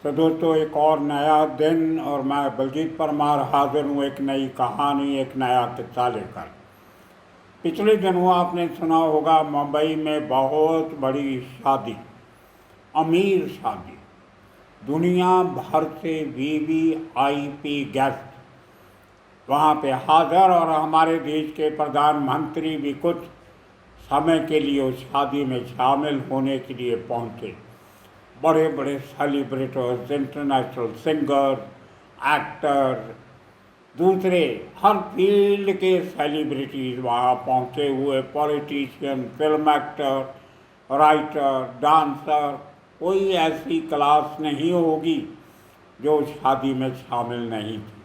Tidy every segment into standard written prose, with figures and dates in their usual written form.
तो दोस्तों, एक और नया दिन और मैं बलजीत परमार हाजिर हूँ एक नई कहानी, एक नया किस्सा लेकर। पिछले दिनों आपने सुना होगा, मुंबई में बहुत बड़ी शादी, अमीर शादी, दुनिया भर से वीवीआईपी गेस्ट वहाँ पे हाजिर, और हमारे देश के प्रधानमंत्री भी कुछ समय के लिए उस शादी में शामिल होने के लिए पहुँचे। बड़े बड़े सेलिब्रिटीज, इंटरनेशनल सिंगर, एक्टर, दूसरे हर फील्ड के सेलिब्रिटीज़ वहाँ पहुँचे हुए, politician, film actor, writer, dancer, कोई ऐसी क्लास नहीं होगी जो शादी में शामिल नहीं थी।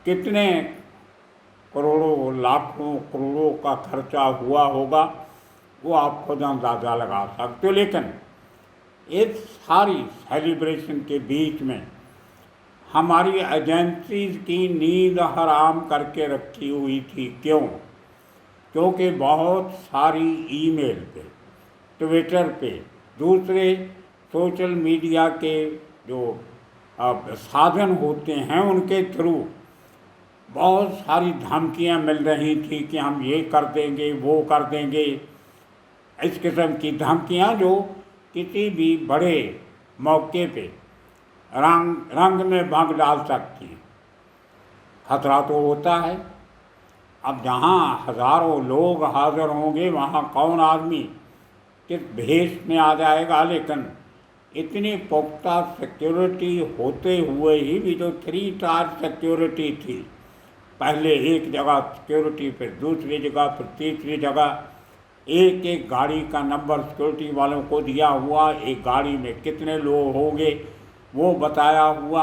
कितने करोड़ों, लाखों करोड़ों का खर्चा हुआ होगा वो आप खुद अंदाज़ा लगा सकते हो। लेकिन इस सारी सेलिब्रेशन के बीच में हमारी एजेंसीज की नींद हराम करके रखी हुई थी। क्यों? क्योंकि बहुत सारी ईमेल पे, ट्विटर पे, दूसरे सोशल मीडिया के जो साधन होते हैं उनके थ्रू बहुत सारी धमकियां मिल रही थी कि हम ये कर देंगे, वो कर देंगे। इस किस्म की धमकियां जो किसी भी बड़े मौके पे रंग में भंग डाल सकती है। खतरा तो होता है। अब जहाँ हजारों लोग हाजिर होंगे वहाँ कौन आदमी किस भेष में आ जाएगा। लेकिन इतनी पुख्ता सिक्योरिटी होते हुए ही भी जो 3 स्टार सिक्योरिटी थी, पहले एक जगह सिक्योरिटी, फिर दूसरी जगह, फिर तीसरी जगह, एक एक गाड़ी का नंबर सिक्योरिटी वालों को दिया हुआ, एक गाड़ी में कितने लोग होंगे वो बताया हुआ,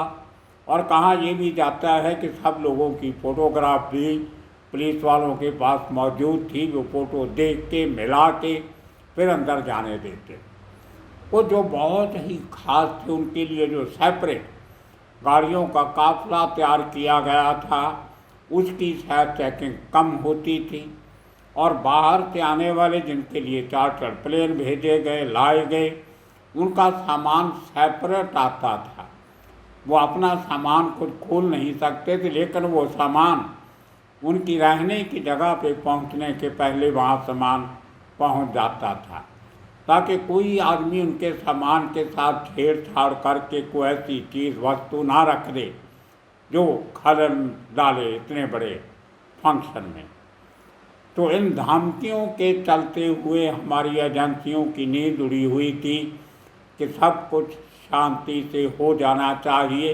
और कहा ये भी जाता है कि सब लोगों की फ़ोटोग्राफ भी पुलिस वालों के पास मौजूद थी, वो फ़ोटो देख के मिला के फिर अंदर जाने देते। वो जो बहुत ही खास थे, उनके लिए जो सेपरेट गाड़ियों का काफिला तैयार किया गया था, उसकी शायद चेकिंग कम होती थी, और बाहर से आने वाले जिनके लिए चार्टर प्लेन भेजे गए, लाए गए, उनका सामान सेपरेट आता था। वो अपना सामान खुद खोल नहीं सकते थे, लेकिन वो सामान उनकी रहने की जगह पे पहुंचने के पहले वहाँ सामान पहुंच जाता था, ताकि कोई आदमी उनके सामान के साथ छेड़छाड़ करके कोई ऐसी चीज़, वस्तु ना रख दे जो खलल डाले इतने बड़े फंक्शन में। तो इन धमकियों के चलते हुए हमारी एजेंसियों की नींद उड़ी हुई थी कि सब कुछ शांति से हो जाना चाहिए,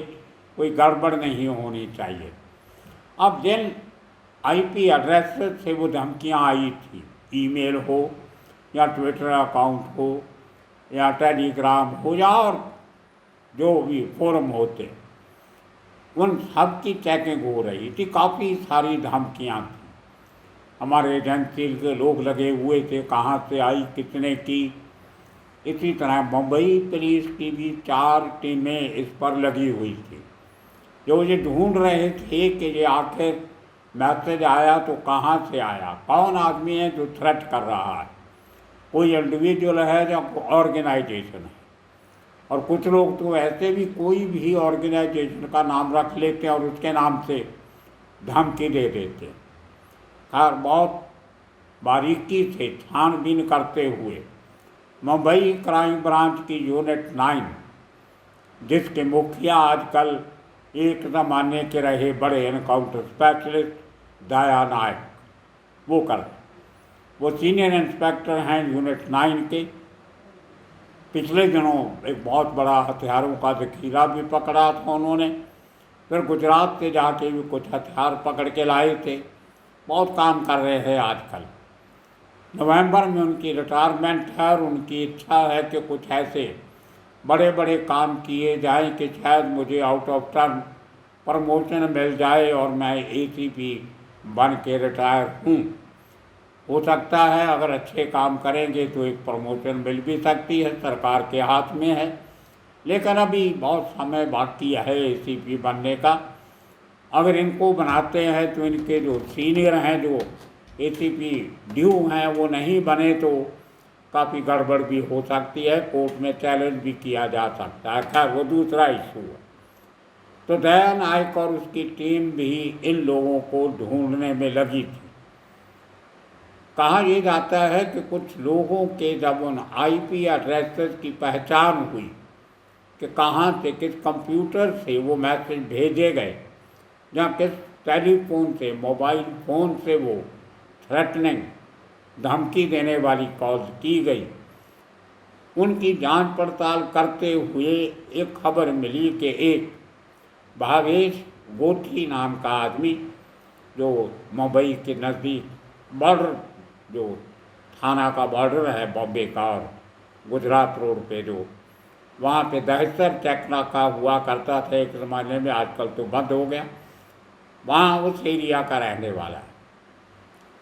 कोई गड़बड़ नहीं होनी चाहिए। अब जिन आईपी एड्रेस से वो धमकियां आई थी, ईमेल हो या ट्विटर अकाउंट हो या टेलीग्राम हो या और जो भी फोरम होते, उन सब की चेकिंग हो रही थी। काफ़ी सारी धमकियां थी। हमारे एजेंसी के लोग लगे हुए थे, कहाँ से आई, कितने की। इसी तरह मुंबई पुलिस की भी 4 टीमें इस पर लगी हुई थी, जो ये ढूंढ रहे थे कि ये आखिर मैसेज आया तो कहाँ से आया, कौन आदमी है जो थ्रेट कर रहा है, कोई इंडिविजुअल है या ऑर्गेनाइजेशन है। और कुछ लोग तो ऐसे भी कोई भी ऑर्गेनाइजेशन का नाम रख लेते हैं और उसके नाम से धमकी दे देते हैं। खैर, बहुत बारीकी से छानबीन करते हुए मुंबई क्राइम ब्रांच की यूनिट 9, जिसके मुखिया आजकल एक ज़माने के रहे बड़े एनकाउंटर स्पेशलिस्ट दया नायक, वो सीनियर इंस्पेक्टर हैं यूनिट 9 के। पिछले दिनों एक बहुत बड़ा हथियारों का ज़खीरा भी पकड़ा था उन्होंने, फिर गुजरात से जाके भी कुछ हथियार पकड़ के लाए थे। बहुत काम कर रहे हैं आजकल। नवंबर में उनकी रिटायरमेंट है और उनकी इच्छा है कि कुछ ऐसे बड़े बड़े काम किए जाएं कि शायद मुझे आउट ऑफ टर्म प्रमोशन मिल जाए और मैं एसीपी बन के रिटायर हूँ। हो सकता है अगर अच्छे काम करेंगे तो एक प्रमोशन मिल भी सकती है, सरकार के हाथ में है। लेकिन अभी बहुत समय बाकी है एसीपी बनने का। अगर इनको बनाते हैं तो इनके जो सीनियर हैं, जो एसीपी ड्यू हैं, वो नहीं बने तो काफ़ी गड़बड़ भी हो सकती है, कोर्ट में चैलेंज भी किया जा सकता है। खैर वो दूसरा इशू है। तो दया नायक और उसकी टीम भी इन लोगों को ढूंढने में लगी थी। कहा यह जाता है कि कुछ लोगों के जब उन आईपी एड्रेसेस की पहचान हुई कि कहाँ से, किस कंप्यूटर से वो मैसेज भेजे गए, या किस टेलीफोन से, मोबाइल फ़ोन से वो थ्रेटनिंग, धमकी देने वाली कॉल की गई, उनकी जांच पड़ताल करते हुए एक खबर मिली कि एक भावेश गोठी नाम का आदमी, जो मुंबई के नज़दीक बॉर्डर, जो थाना का बॉर्डर है बॉम्बे का और गुजरात रोड पे, जो वहाँ पे दहशत चेकना का हुआ करता था एक ज़माने में, आजकल तो बंद हो गया, वहाँ उस एरिया का रहने वाला है।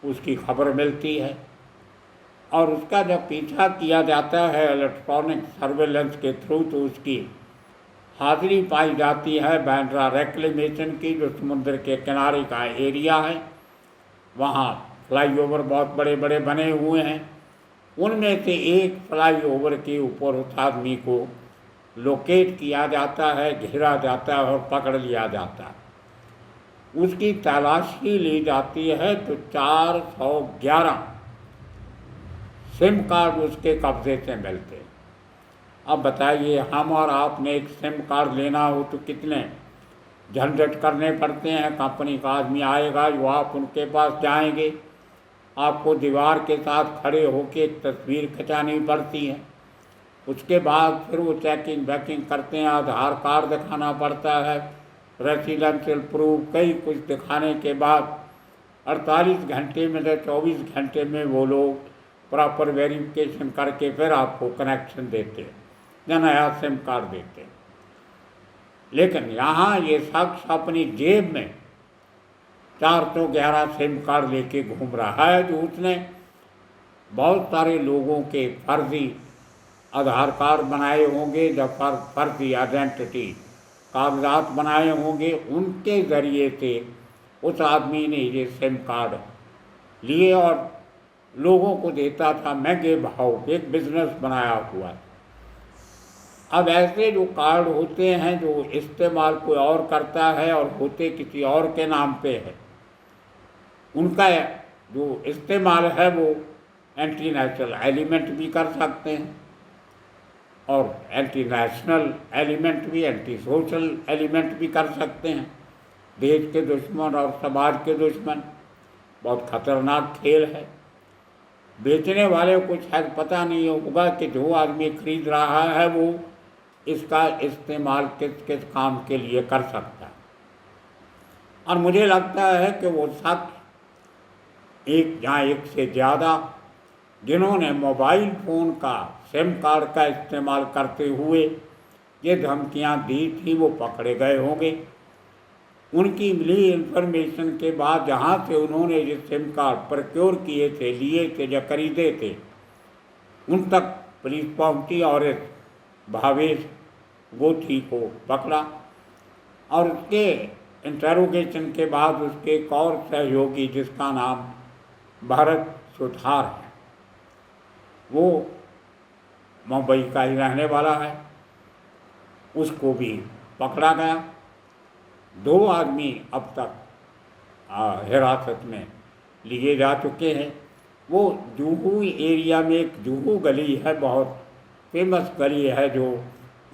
उसकी खबर मिलती है और उसका जब पीछा किया जाता है इलेक्ट्रॉनिक सर्वेलेंस के थ्रू, तो उसकी हाजिरी पाई जाती है बांद्रा रिक्लेमेशन की, जो समुद्र के किनारे का एरिया है। वहाँ फ्लाईओवर बहुत बड़े बड़े बने हुए हैं। उनमें से एक फ्लाईओवर के ऊपर उस आदमी को लोकेट किया जाता है, घेरा जाता है और पकड़ लिया जाता है। उसकी तलाशी ली जाती है तो 411 सिम कार्ड उसके कब्जे से मिलते हैं। अब बताइए, हम और आपने एक सिम कार्ड लेना हो तो कितने झंझट करने पड़ते हैं। कंपनी का आदमी आएगा, जो आप उनके पास जाएंगे, आपको दीवार के साथ खड़े होकर एक तस्वीर खिंचानी पड़ती है। उसके बाद फिर वो चेकिंग बैकिंग करते हैं, आधार कार्ड दिखाना पड़ता है, रेसिडेंशियल प्रूफ, कई कुछ दिखाने के बाद 48 घंटे में से 24 घंटे में वो लोग प्रॉपर वेरिफिकेशन करके फिर आपको कनेक्शन देते हैं या नया सिम कार्ड देते हैं। लेकिन यहाँ ये शख्स अपनी जेब में 411 सिम कार्ड लेके घूम रहा है, जो उसने बहुत सारे लोगों के फर्जी आधार कार्ड बनाए होंगे, जब फर्जी आइडेंटिटी कागजात बनाए होंगे, उनके ज़रिए से उस आदमी ने ये सिम कार्ड लिए और लोगों को देता था महंगे भाव, एक बिजनेस बनाया हुआ। अब ऐसे जो कार्ड होते हैं जो इस्तेमाल कोई और करता है और होते किसी और के नाम पे है, उनका जो इस्तेमाल है वो एंटी नेशनल एलिमेंट भी कर सकते हैं और एंटी नेशनल एलिमेंट भी, एंटी सोशल एलिमेंट भी कर सकते हैं। देश के दुश्मन और समाज के दुश्मन, बहुत खतरनाक खेल है। बेचने वाले को शायद पता नहीं होगा कि जो आदमी खरीद रहा है वो इसका इस्तेमाल किस किस काम के लिए कर सकता है। और मुझे लगता है कि वो शख्स एक या एक से ज़्यादा जिन्होंने मोबाइल फ़ोन का सिम कार्ड का इस्तेमाल करते हुए ये धमकियां दी थी, वो पकड़े गए होंगे। उनकी मिली इन्फॉर्मेशन के बाद जहाँ से उन्होंने ये सिम कार्ड प्रोक्योर किए थे, लिए थे या खरीदे थे, उन तक पुलिस पहुँची और इस भावेश गोठी को पकड़ा। और उसके इंटरोगेशन के बाद उसके एक और सहयोगी जिसका नाम भरत सुथार है, वो मुंबई का ही रहने वाला है, उसको भी पकड़ा गया। 2 आदमी अब तक हिरासत में लिए जा चुके हैं। वो जुहू एरिया में एक जुहू गली है, बहुत फेमस गली है, जो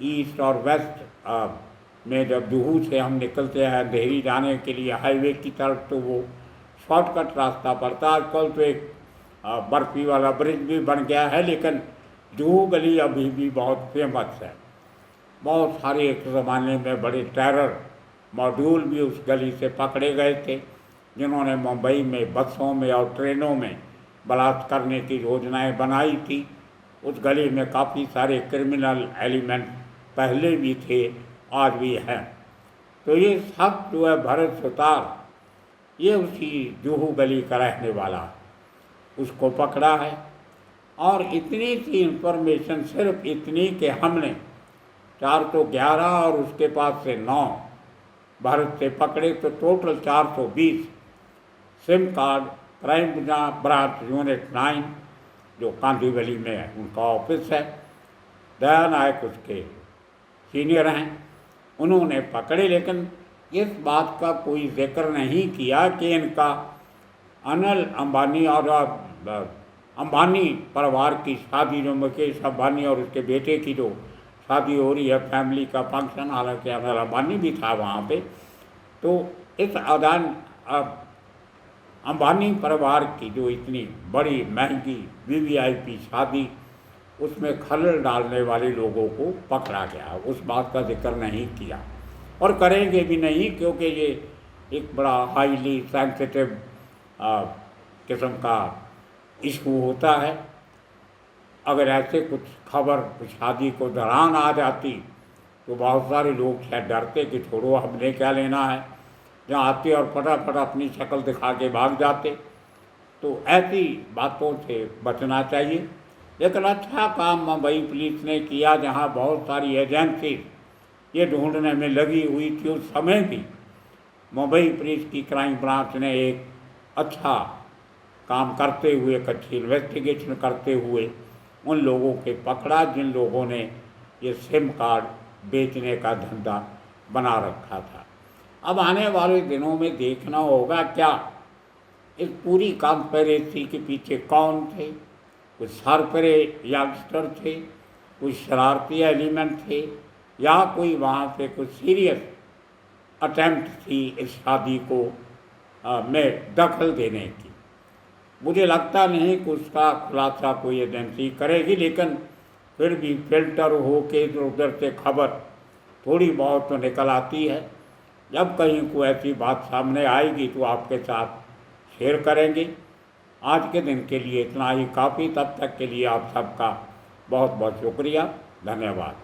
ईस्ट और वेस्ट में जब जुहू से हम निकलते हैं अंधेरी जाने के लिए हाईवे की तरफ, तो वो शॉर्टकट रास्ता पड़ता है। आजकल तो एक बर्फी वाला ब्रिज भी बन गया है, लेकिन जुहू गली अभी भी बहुत फेमस है। बहुत सारे एक ज़माने में बड़े टेरर मॉड्यूल भी उस गली से पकड़े गए थे, जिन्होंने मुंबई में बसों में और ट्रेनों में बलात्कार करने की योजनाएं बनाई थी। उस गली में काफ़ी सारे क्रिमिनल एलिमेंट पहले भी थे, आज भी हैं। तो ये सब जो है भरत सुतार, ये उसी जुहू गली का रहने वाला है, उसको पकड़ा है। और इतनी सी इंफॉर्मेशन, सिर्फ इतनी कि हमने 411 और उसके पास से 9 भारत से पकड़े, तो total 420 SIM card crime branch unit 9 जो कांदीवली में है, उनका ऑफिस है। दया नायक उसके सीनियर हैं, उन्होंने पकड़े, लेकिन इस बात का कोई जिक्र नहीं किया कि इनका अनिल अंबानी और अंबानी परिवार की शादी, जो मुकेश अंबानी और उसके बेटे की जो शादी हो रही है, फैमिली का फंक्शन, हालांकि अनिल अंबानी भी था वहाँ पे, तो इस अंबानी परिवार की जो इतनी बड़ी महंगी वीवीआईपी शादी, उसमें खलल डालने वाले लोगों को पकड़ा गया। उस बात का जिक्र नहीं किया और करेंगे भी नहीं, क्योंकि ये एक बड़ा हाईली सेंसिटिव किस्म का इशू होता है। अगर ऐसे कुछ खबर शादी को दौरान आ जाती तो बहुत सारे लोग शायद डरते कि छोड़ो, हमने क्या लेना है, जहाँ आते और फटाफट अपनी शक्ल दिखा के भाग जाते। तो ऐसी बातों से बचना चाहिए। लेकिन अच्छा काम मुंबई पुलिस ने किया, जहाँ बहुत सारी एजेंसी ये ढूंढने में लगी हुई थी। उस समय भी मुंबई पुलिस की क्राइम ब्रांच ने एक अच्छा काम करते हुए, एक अच्छी इन्वेस्टिगेशन करते हुए उन लोगों के पकड़ा जिन लोगों ने ये सिम कार्ड बेचने का धंधा बना रखा था। अब आने वाले दिनों में देखना होगा क्या इस पूरी कॉन्स्पिरेसी के पीछे कौन थे। कुछ सरपरे यंगस्टर थे, कुछ शरारती एलिमेंट थे, या कोई वहाँ पे कुछ सीरियस अटेम्प्ट थी इस शादी को में दखल देने की। मुझे लगता नहीं कि उसका खुलासा कोई एजेंसी करेगी, लेकिन फिर भी फिल्टर हो के इधर उधर से खबर थोड़ी बहुत तो निकल आती है। जब कहीं कोई ऐसी बात सामने आएगी तो आपके साथ शेयर करेंगे। आज के दिन के लिए इतना ही काफ़ी। तब तक के लिए आप सबका बहुत बहुत शुक्रिया, धन्यवाद।